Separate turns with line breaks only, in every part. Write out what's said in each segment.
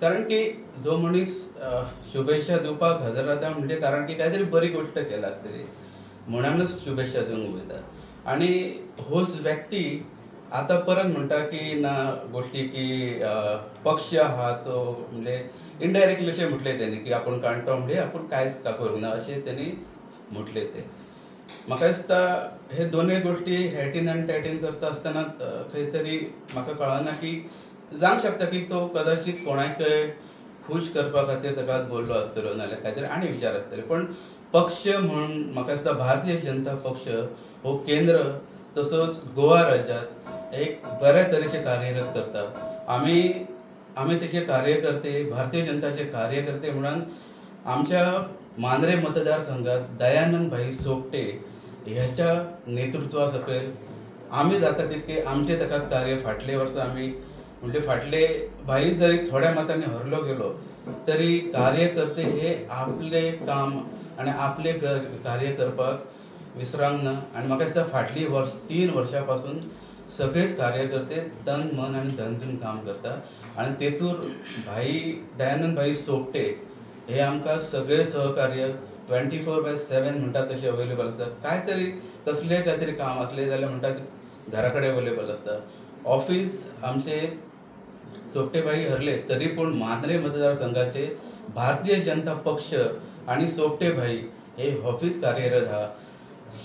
कारण की जो मनीस शुभेच्छा दिवपाक हजर रावता म्हणजे कारण की काहीतरी बरी गोष्ट केला आसतली म्हणूनच शुभेच्छा दिवंक वयता. आणि होच व्यक्ती आता परत म्हणटा की ना गोष्टी की पक्ष आहा तो म्हणजे इनडायरेक्टली अशें म्हटलें तेणी की आपूण काणटो म्हणजे आपूण कांयच करूंक ना अशें तेणी म्हटलें तें. म्हाका दिसता हे दोनूय गोष्टी हेटीन आनी तेटीन करता आसतना खंय तरी म्हाका कळना की जावंक शकता की तो कदाचित कोणाकय खूश करपा खातीर ताका बोल्लो आसतलो नाजाल्यार काहीतरी आनी विचार आसतले. पण पक्ष म्हणून म्हाका दिसता भारतीय जनता पक्ष हो केंद्र तसोच गोवा राज्यांत एक बऱ्या तरेचे कार्यरत करता. आमी तेचे कार्यकर्ते, भारतीय जनताचे कार्यकर्ते म्हणून आमच्या मांद्रे मतदारसंघात दयानंद भाई सोपटे ह्याच्या नेतृत्वा सकयल आमी जाता तितके आमचे ताका कार्य फाटले वर्सा आमी म्हणजे फाटले भाई जरी थोड्या मतांनी हरलो गेलो तरी कार्यकर्ते हे आपले काम आणि आपले कार्य करपाक विसरांक ना. आणि म्हाका दिसता फाटली 3 वर्सां पासून सगळेच कार्यकर्ते तन मन आनी धन दिवन काम करता. आणि तेतूर दयानंद भाई सोपटे हे आमकां सगळे सहकार्य 24/7 म्हणटा तशें अवेलेबल आसता. कसलेंय काहीतरी काम आसलें जाल्यार म्हणटा घरा कडेन अवेलेबल आसता. ऑफिस आमचे सोपटे भाई हरले तरी पूण मांद्रे मतदारसंघाचे भारतीय जनता पक्ष आणि सोपटे भाई हे ऑफिस कार्यरत आहा.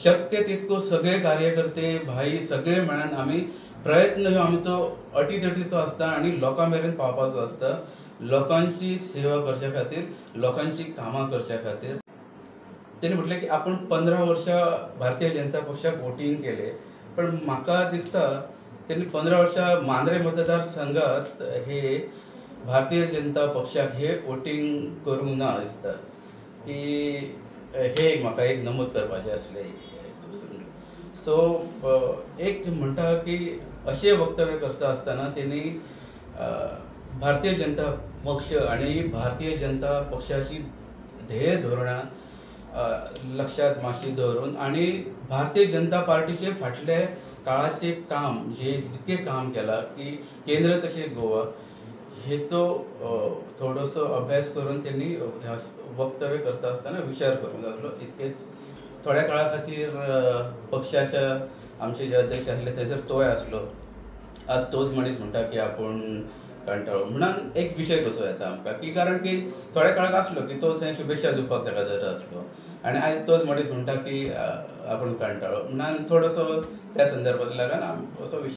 शक्य तितको सगळे कार्यकर्ते भाई सगळे मेळून आमी प्रयत्न ह्यो आमचो अटीतटीचो आसता आणि लोकां मेरेन पावपाचो आसता. लोकांची सेवा करच्या खातीर, लोकांची कामां करच्या खातीर. तेणी म्हटलें की आपूण 15 वर्सां भारतीय जनता पक्षाक वोटींग केलें. पण म्हाका दिसता तेणी 15 वर्सां मांद्रे मतदारसंघात हे भारतीय जनता पक्षाक हे वोटींग करूंक ना दिसता की हे म्हाका एक नमूद करपाचें आसलें. सो एक म्हणटा की अशें वक्तव्य करता आसतना तेणी भारतीय जनता पक्ष आणि भारतीय जनता पक्षाची ध्येय धोरणां लक्षात मातशी दवरून आणि भारतीय जनता पार्टीचे फाटले काळाचे काम जितके काम केला की केंद्र तशें गोवा हेचो थोडोसो अभ्यास करून त्यांनी वक्तव्य करता आसतना विचार करूंक जाय आसलो. इतकेच. थोड्या काळा खातीर पक्षाच्या आमचे जे अध्यक्ष आसले थंयसर तोय आसलो. आज तोच मनीस म्हणटा की आपूण कांटाळो म्हणून एक विशय कसो येता आमकां की कारण की थोड्या काळाक आसलो की तो थंय शुभेच्छा दिवपाक ताका जर आसलो आणि आयज तोच मनीस म्हणटा की आपूण कांटाळो म्हणून थोडोसो त्या संदर्भांत लागून असो विशय